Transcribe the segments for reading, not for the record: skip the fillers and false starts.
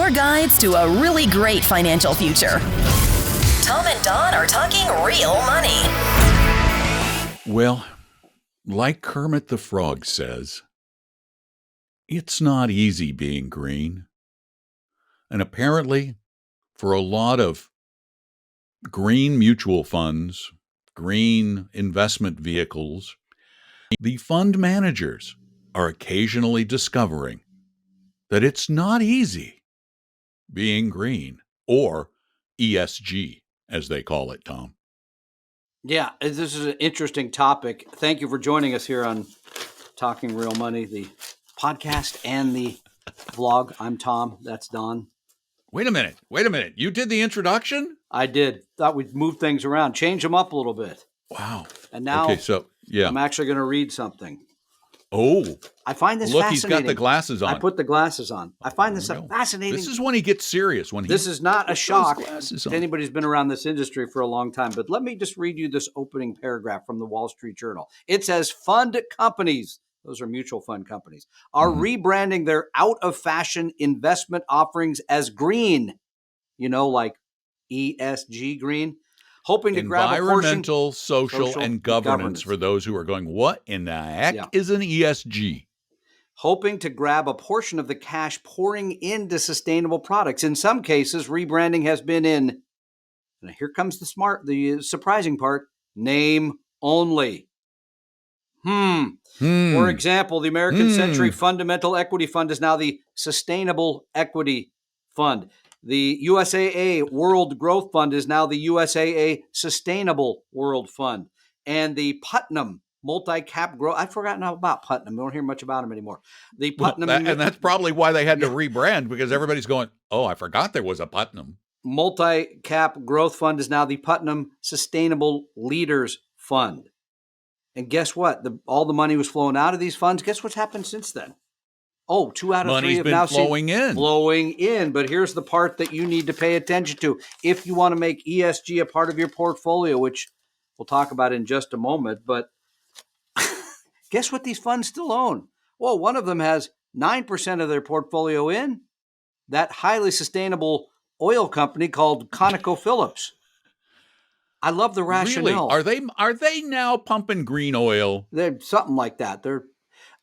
your guides to a really great financial future. Tom and Don are talking real money. Well, like Kermit the Frog says, it's not easy being green. And apparently, for a lot of green mutual funds, green investment vehicles, the fund managers are occasionally discovering that it's not easy being green, or ESG, as they call it, Tom. Yeah, this is an interesting topic. Thank you for joining us here on Talking Real Money, the podcast and the vlog. I'm Tom. That's Don. Wait a minute. You did the introduction? I did. Thought we'd move things around, change them up a little bit. Wow. And now I'm actually going to read something. Oh. I find this look, fascinating. He's got the glasses on. I put the glasses on. I find this fascinating. This is when he gets serious. This is not a shock to anybody who's been around this industry for a long time. But let me just read you this opening paragraph from the Wall Street Journal. It says, fund companies, those are mutual fund companies, are rebranding their out-of-fashion investment offerings as green. You know, like ESG green. Hoping to grab a portion. Environmental, social, and governance for those who are going, what in the heck is an ESG? Hoping to grab a portion of the cash pouring into sustainable products. In some cases, rebranding has been in, and here comes the surprising part, name only. For example, the American Century Fundamental Equity Fund is now the Sustainable Equity Fund. The USAA World Growth Fund is now the USAA Sustainable World Fund. And the Putnam Multi-Cap Growth, I've forgotten about Putnam. We don't hear much about him anymore. The Putnam, and that's probably why they had to rebrand, because everybody's going, oh, I forgot there was a Putnam. Multi-Cap Growth Fund is now the Putnam Sustainable Leaders Fund. And guess what? All the money was flowing out of these funds. Guess what's happened since then? Oh, 2 out of 3 have now flowing in. But here's the part that you need to pay attention to. If you want to make ESG a part of your portfolio, which we'll talk about in just a moment, but guess what these funds still own? Well, one of them has 9% of their portfolio in that highly sustainable oil company called ConocoPhillips. I love the rationale. Really? Are they now pumping green oil? They're something like that.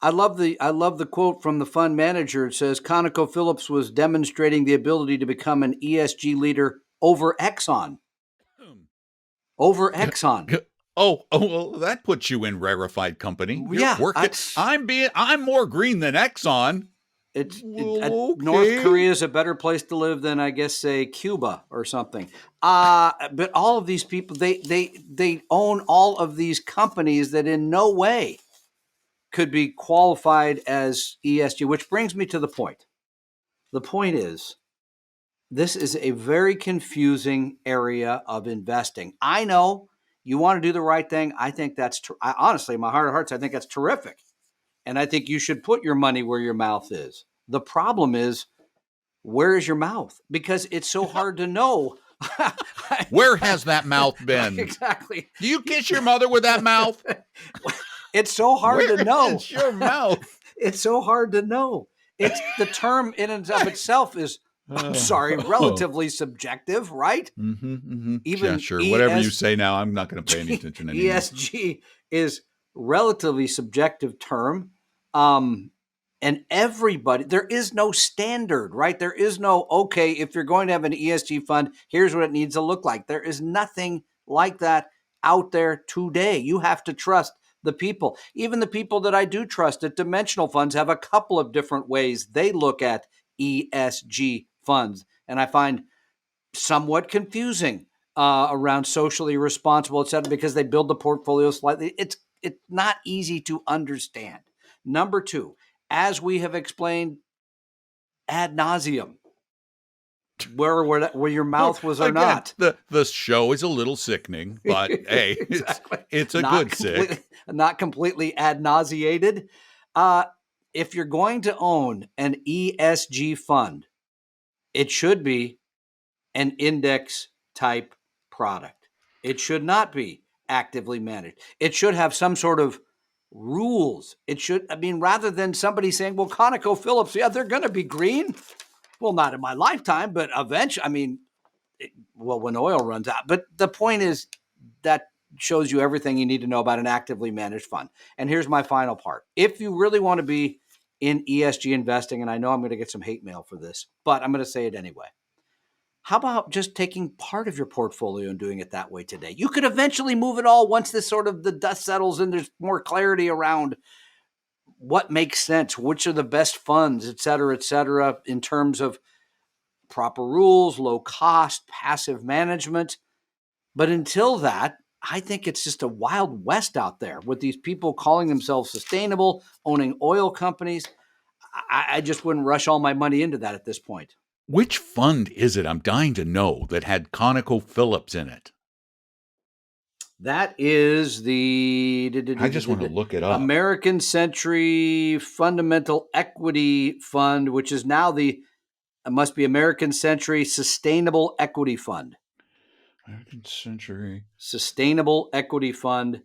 I love the quote from the fund manager. It says ConocoPhillips was demonstrating the ability to become an ESG leader over Exxon. Oh, well, that puts you in rarefied company. I'm more green than Exxon. North Korea is a better place to live than, I guess, say Cuba or something. But all of these people, they own all of these companies that in no way could be qualified as ESG, which brings me to the point. The point is, this is a very confusing area of investing. I know you want to do the right thing. I think that's, honestly, in my heart of hearts, I think that's terrific. And I think you should put your money where your mouth is. The problem is, where is your mouth? Because it's so hard to know. Where has that mouth been? Exactly. Do you kiss your mother with that mouth? It's so hard to know. Where's your mouth? It's so hard to know. It's the term in and of itself is, relatively subjective, right? Even sure. Whatever you say now, I'm not going to pay any attention anymore. ESG is relatively subjective term. And everybody, there is no standard, right? There is no, okay, if you're going to have an ESG fund, here's what it needs to look like. There is nothing like that out there today. You have to trust the people. Even the people that I do trust at Dimensional Funds have a couple of different ways they look at ESG funds. And I find somewhat confusing around socially responsible, et cetera, because they build the portfolio slightly. It's not easy to understand. Number 2, as we have explained ad nauseum, where your mouth was or not. The show is a little sickening, but hey, exactly. it's a good sick. Not completely ad nauseated. If you're going to own an ESG fund, it should be an index type product. It should not be actively managed. It should have some sort of rules. It should, rather than somebody saying, well, ConocoPhillips, yeah, they're going to be green. Well, not in my lifetime, but eventually, I mean, when oil runs out. But the point is that shows you everything you need to know about an actively managed fund. And here's my final part. If you really want to be in ESG investing, and I know I'm going to get some hate mail for this, but I'm going to say it anyway. How about just taking part of your portfolio and doing it that way today? You could eventually move it all once this sort of the dust settles and there's more clarity around what makes sense, which are the best funds, et cetera, in terms of proper rules, low cost, passive management. But until that, I think it's just a wild west out there with these people calling themselves sustainable, owning oil companies. I just wouldn't rush all my money into that at this point. Which fund is it, I'm dying to know, that had ConocoPhillips in it? That is the I just want to look it up. American Century Fundamental Equity Fund, which is now it must be American Century Sustainable Equity Fund. American Century Sustainable Equity Fund. Of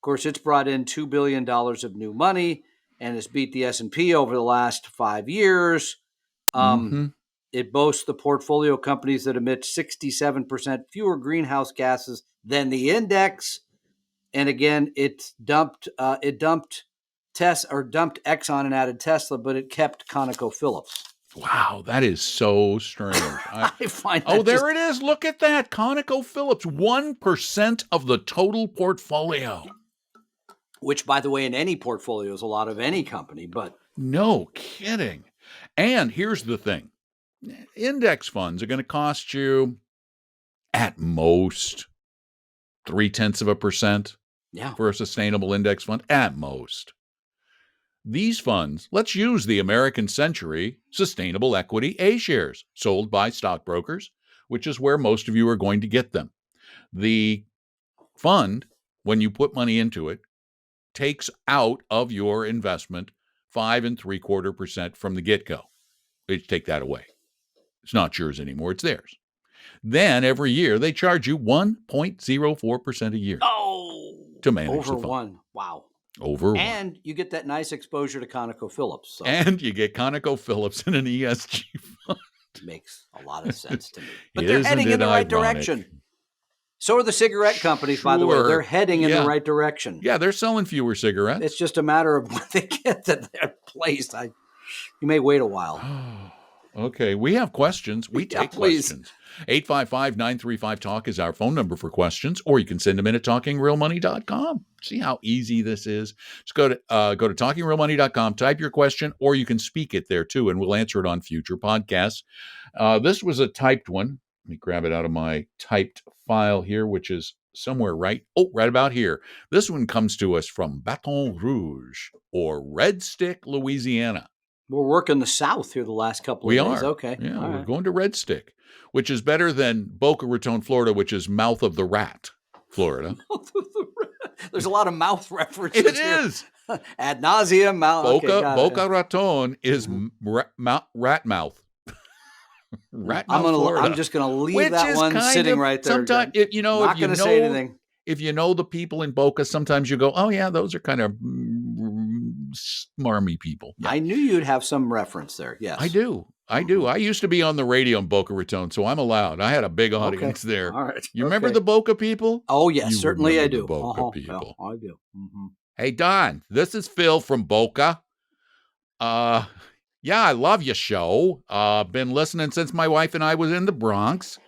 course, it's brought in $2 billion of new money and has beat the S&P over the last 5 years. It boasts the portfolio companies that emit 67% fewer greenhouse gases than the index. And again, it dumped Exxon and added Tesla, but it kept ConocoPhillips. Wow, that is so strange. I find that there it is. Look at that. ConocoPhillips, 1% of the total portfolio. Which, by the way, in any portfolio is a lot of any company, but no kidding. And here's the thing. Index funds are going to cost you at most 0.3% for a sustainable index fund, at most. These funds, let's use the American Century Sustainable Equity A shares sold by stockbrokers, which is where most of you are going to get them. The fund, when you put money into it, takes out of your investment 5.75% from the get-go. They take that away. It's not yours anymore. It's theirs. Then every year they charge you 1.04% a year to manage the fund. Over one. Wow. Over one. And you get that nice exposure to ConocoPhillips. So. And you get ConocoPhillips in an ESG fund. Makes a lot of sense to me. But they're heading in the right direction. So are the cigarette companies, by the way. They're heading in the right direction. Yeah, they're selling fewer cigarettes. It's just a matter of when they get to their place. You may wait a while. Okay, we have questions. We take questions. 855-935-TALK is our phone number for questions, or you can send them in at talkingrealmoney.com. See how easy this is? Just go to talkingrealmoney.com, type your question, or you can speak it there too, and we'll answer it on future podcasts. This was a typed one. Let me grab it out of my typed file here, which is somewhere right about here. This one comes to us from Baton Rouge, or Red Stick, Louisiana. We're working the South here the last couple of days. We are. Okay. Yeah, we're going to Red Stick, which is better than Boca Raton, Florida, which is Mouth of the Rat, Florida. There's a lot of mouth references. It is. Ad nauseum. Boca Raton is rat mouth. I'm just going to leave that one sitting right there. Sometimes, not going to say anything. If you know the people in Boca, sometimes you go, oh, yeah, those are kind of smarmy people. Yeah. I knew you'd have some reference there. Yes. I do. I used to be on the radio in Boca Raton, so I'm allowed. I had a big audience there. All right. You remember the Boca people? Oh, yes, certainly I do. The Boca people. Yeah, I do. Mm-hmm. Hey, Don, this is Phil from Boca. Yeah, I love your show. Been listening since my wife and I was in the Bronx.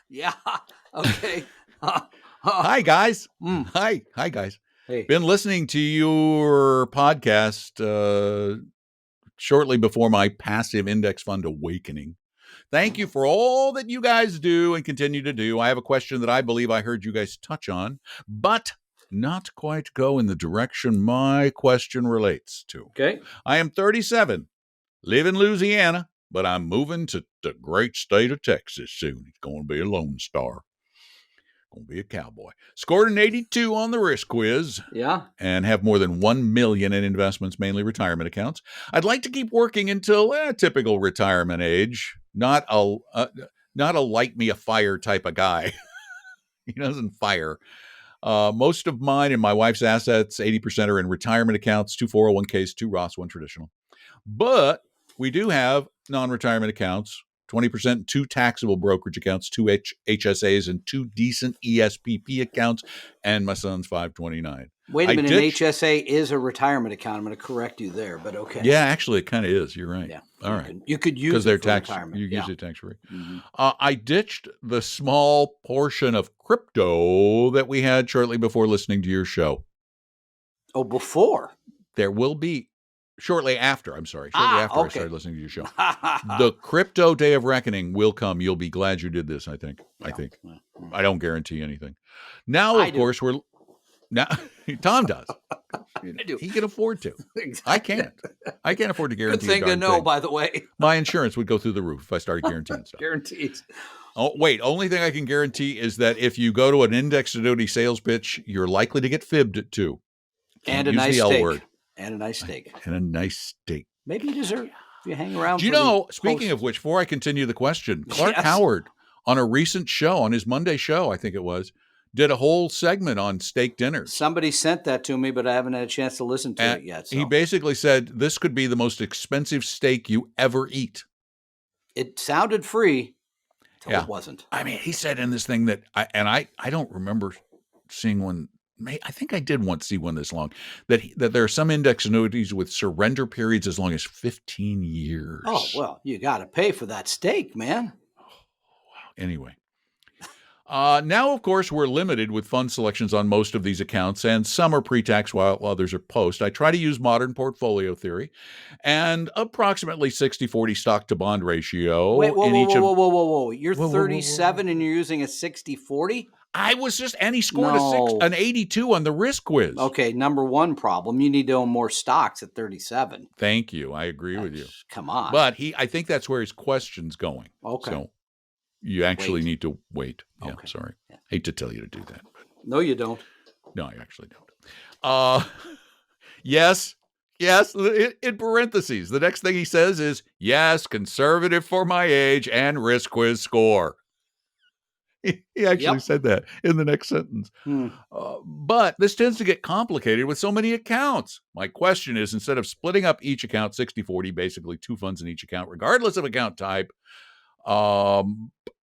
Yeah. Okay. Hi, guys. Hi, guys. Hey. Been listening to your podcast shortly before my passive index fund awakening. Thank you for all that you guys do and continue to do. I have a question that I believe I heard you guys touch on, but not quite go in the direction my question relates to. Okay. I am 37, live in Louisiana, but I'm moving to the great state of Texas soon. It's going to be a Lone Star. Going to be a cowboy. Scored an 82 on the risk quiz. Yeah. And have more than $1 million in investments, mainly retirement accounts. I'd like to keep working until typical retirement age. Not a light me a fire type of guy. He doesn't fire. Most of mine and my wife's assets, 80% are in retirement accounts, 2 401ks, 2 Roths, 1 traditional. But We do have non-retirement accounts, 20% 2 taxable brokerage accounts, 2 HSAs, and 2 decent ESPP accounts, and my son's 529. Wait a minute, an HSA is a retirement account. I'm going to correct you there, but okay. Yeah, actually, it kind of is. You're right. Yeah. All right. You could use it for retirement. You use it tax-free. Mm-hmm. I ditched the small portion of crypto that we had shortly before listening to your show. Oh, before? There will be shortly after. I'm sorry. Shortly after I started listening to your show. The crypto day of reckoning will come. You'll be glad you did this, I think. Yeah. I don't guarantee anything. Now, of course, now Tom does. I do. He can afford to. Exactly. I can't. I can't afford to guarantee. Good thing to know, by the way. My insurance would go through the roof if I started guaranteeing stuff. Guarantees. Oh, wait. Only thing I can guarantee is that if you go to an indexed annuity sales pitch, you're likely to get fibbed too. And a nice steak. And a nice steak. And a nice steak. Maybe you deserve if you hang around. Do you know, speaking of which, before I continue the question, Clark Howard on a recent show, on his Monday show, I think it was, did a whole segment on steak dinners. Somebody sent that to me, but I haven't had a chance to listen to it yet. So. He basically said this could be the most expensive steak you ever eat. It sounded free until it wasn't. I mean, he said in this thing that, I don't remember seeing one. I think I did once see one this long, that there are some index annuities with surrender periods as long as 15 years. Oh, well, you got to pay for that steak, man. Oh, wow. Anyway. Now, of course, we're limited with fund selections on most of these accounts, and some are pre-tax while others are post. I try to use modern portfolio theory and approximately 60-40 stock-to-bond ratio. Wait, whoa. You're 37 and you're using a 60-40? I was just, and he scored an 82 on the risk quiz. Okay, number one problem, you need to own more stocks at 37. Thank you. I agree with you. Come on. But I think that's where his question's going. Okay. So you actually need to wait. Yeah, okay. Sorry. Yeah. Hate to tell you to do that. No, you don't. No, I actually don't. Yes, in parentheses. The next thing he says is, yes, conservative for my age and risk quiz score. He actually said that in the next sentence. But this tends to get complicated with so many accounts. My question is, instead of splitting up each account 60-40, basically 2 funds in each account, regardless of account type,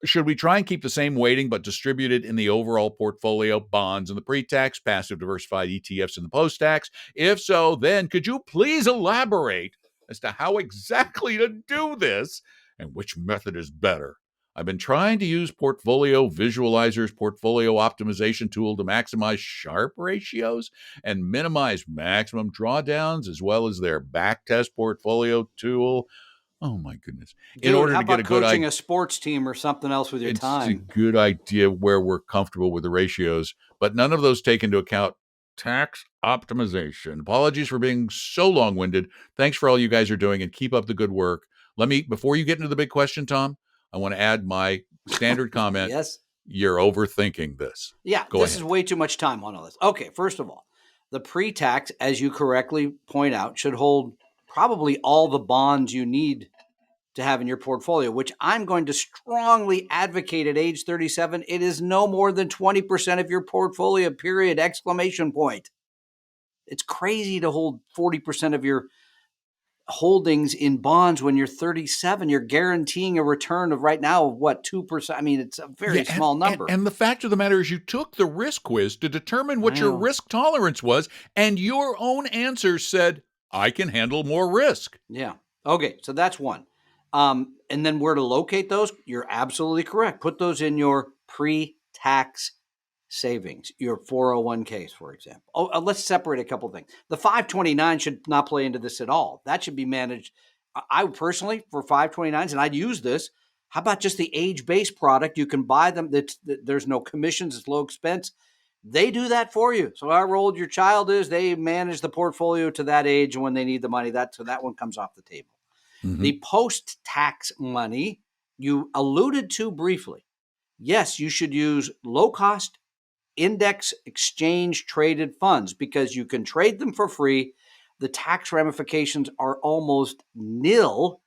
should we try and keep the same weighting but distribute it in the overall portfolio, bonds in the pre-tax, passive diversified ETFs in the post-tax? If so, then could you please elaborate as to how exactly to do this and which method is better? I've been trying to use Portfolio Visualizer's portfolio optimization tool to maximize Sharpe ratios and minimize maximum drawdowns, as well as their backtest portfolio tool. Oh, my goodness. In order to get a good idea, a sports team or something else with your time. It's a good idea where we're comfortable with the ratios, but none of those take into account tax optimization. Apologies for being so long-winded. Thanks for all you guys are doing, and keep up the good work. Before you get into the big question, Tom, I want to add my standard comment. Yes. You're overthinking this. Yeah, this is way too much time on all this. Okay, first of all, the pre-tax, as you correctly point out, should hold probably all the bonds you need to have in your portfolio, which I'm going to strongly advocate at age 37. It is no more than 20% of your portfolio, period, exclamation point. It's crazy to hold 40% of your holdings in bonds when you're 37. You're guaranteeing a return of right now of what, 2%? I mean, it's a very small number. And the fact of the matter is you took the risk quiz to determine what your risk tolerance was, and your own answers said, I can handle more risk. Yeah. Okay, so that's one. And then where to locate those? You're absolutely correct. Put those in your pre-tax savings, your 401ks, for example. Let's separate a couple of things. The 529 should not play into this at all. That should be managed. I personally, for 529s, and I'd use this, how about just the age-based product? You can buy them. There's no commissions. It's low expense. They do that for you. So however old your child is, they manage the portfolio to that age, and when they need the money, so that one comes off the table. Mm-hmm. The post-tax money, you alluded to briefly. Yes, you should use low-cost index exchange traded funds because you can trade them for free. The tax ramifications are almost nil,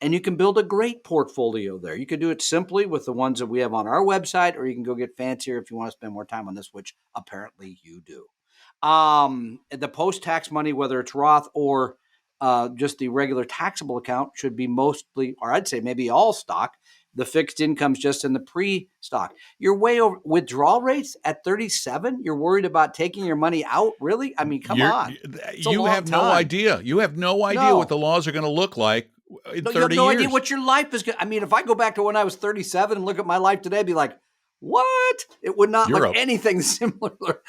and you can build a great portfolio there. You can do it simply with the ones that we have on our website, or you can go get fancier if you want to spend more time on this, which apparently you do. The post-tax money, whether it's Roth or just the regular taxable account should be mostly, or I'd say maybe all stock. The fixed income's just in the pre-stock. You're way over withdrawal rates at 37. You're worried about taking your money out? Really? I mean, come on. You have no idea. You have no idea what the laws are going to look like in 30 years. You have no idea what your life is going to. I mean, if I go back to when I was 37 and look at my life today, I'd be like, what? It would not look anything similar.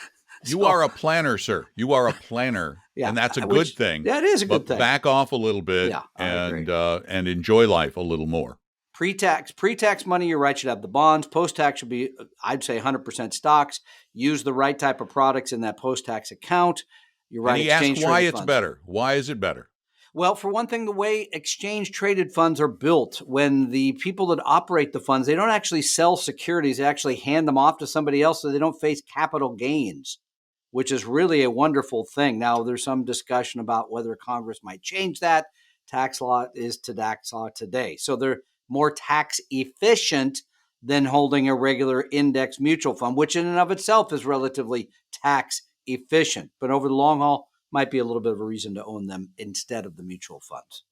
You are a planner, sir. You are a planner. Yeah, and that's a good thing. Yeah, it is a good thing. Back off a little bit and enjoy life a little more. Pre-tax money, you're right, should have the bonds. Post-tax should be, I'd say, 100% stocks. Use the right type of products in that post-tax account. You're right. And he asked why it's better. Why is it better? Well, for one thing, the way exchange-traded funds are built, when the people that operate the funds, they don't actually sell securities. They actually hand them off to somebody else so they don't face capital gains, which is really a wonderful thing. Now, there's some discussion about whether Congress might change that. Tax law is tax law today. So they're more tax efficient than holding a regular index mutual fund, which in and of itself is relatively tax efficient. But over the long haul, might be a little bit of a reason to own them instead of the mutual funds.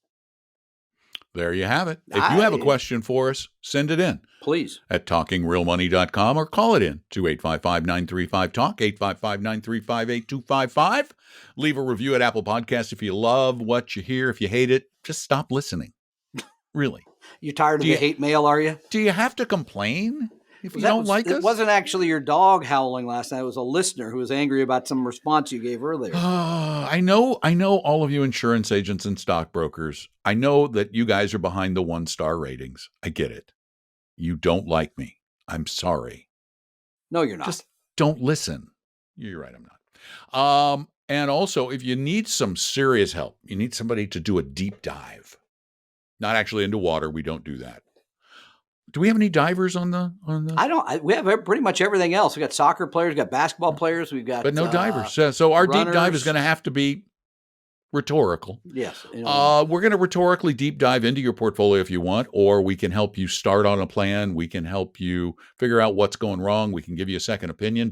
There you have it. If you have a question for us, send it in. Please. At talkingrealmoney.com or call it in to 855-935-TALK, 855-935-8255. Leave a review at Apple Podcasts if you love what you hear. If you hate it, just stop listening. Really. You tired of the hate mail, are you? Do you have to complain if you don't like us? It wasn't actually your dog howling last night. It was a listener who was angry about some response you gave earlier. I know all of you insurance agents and stockbrokers. I know that you guys are behind the 1-star ratings. I get it. You don't like me. I'm sorry. No, you're not. Just don't listen. You're right, I'm not. And also, if you need some serious help, you need somebody to do a deep dive. Not actually into water. We don't do that. Do we have any divers on the? We have pretty much everything else. We got soccer players, we got basketball players, we've got, but no divers. So our runners. Deep dive is going to have to be rhetorical. Yes. We're going to rhetorically deep dive into your portfolio if you want, or we can help you start on a plan. We can help you figure out what's going wrong. We can give you a second opinion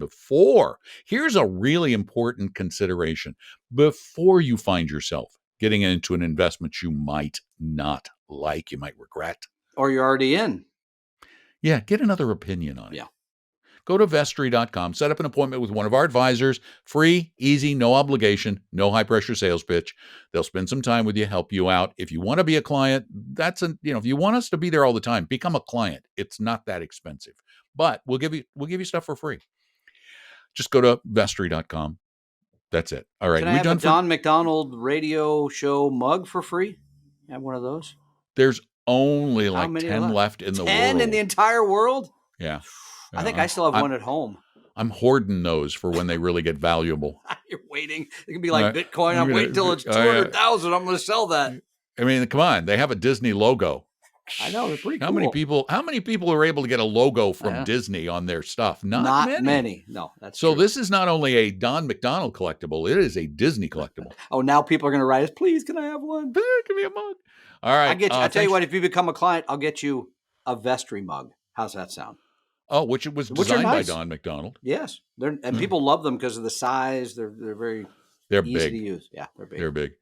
here's a really important consideration before you find yourself getting into an investment you might not like, you might regret. Or you're already in. Yeah, get another opinion on it. Yeah. Go to Vestry.com, set up an appointment with one of our advisors, free, easy, no obligation, no high-pressure sales pitch. They'll spend some time with you, help you out. If you want to be a client, if you want us to be there all the time, become a client. It's not that expensive. But we'll give you stuff for free. Just go to Vestry.com. That's it. All right. Can I have a Don McDonald radio show mug for free? Have one of those? There's only like 10 left in the world. 10 in the entire world? Yeah. I think I still have one at home. I'm hoarding those for when they really get valuable. You're waiting. It can be like Bitcoin. I'm waiting until it's 200,000. I'm going to sell that. I mean, come on. They have a Disney logo. I know. They're pretty cool. How many people are able to get a logo from Disney on their stuff? Not many. No, that's so true. This is not only a Don McDonald collectible. It is a Disney collectible. Oh, now people are going to write us, please, can I have one? Give me a mug. All right. I'll tell you what, if you become a client, I'll get you a Vestry mug. How's that sound? Oh, which was designed by Don McDonald. Yes. And people love them because of the size. They're very easy big to use. Yeah, they're big. They're big.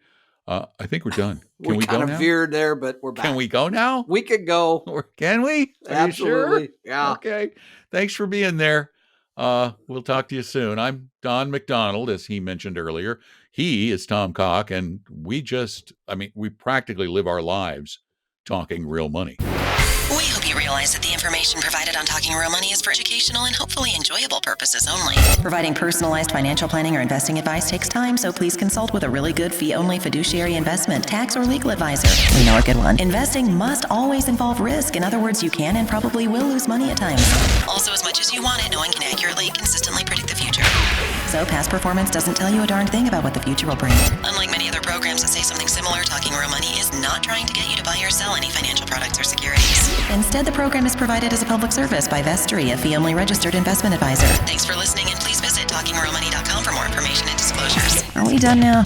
I think we're done. Can we go now? We kind of veered there, but we're back. Can we go now? We could go. Can we? Are Absolutely. You sure? Yeah. Okay. Thanks for being there. We'll talk to you soon. I'm Don McDonald, as he mentioned earlier. He is Tom Cock, and we practically live our lives talking real money. We hope you realize that the information provided on Talking Real Money is for educational and hopefully enjoyable purposes only. Providing personalized financial planning or investing advice takes time, so please consult with a really good fee-only fiduciary investment, tax, or legal advisor. We know a good one. Investing must always involve risk. In other words, you can and probably will lose money at times. Also, as much as you want it, no one can accurately, consistently predict the future. So past performance doesn't tell you a darn thing about what the future will bring. Unlike many other programs that say something similar, Talking Real Money is not trying to get you to buy or sell any financial products or securities. Instead, the program is provided as a public service by Vestry, a fee-only registered investment advisor. Thanks for listening, and please visit talkingrealmoney.com for more information and disclosures. Are we done now?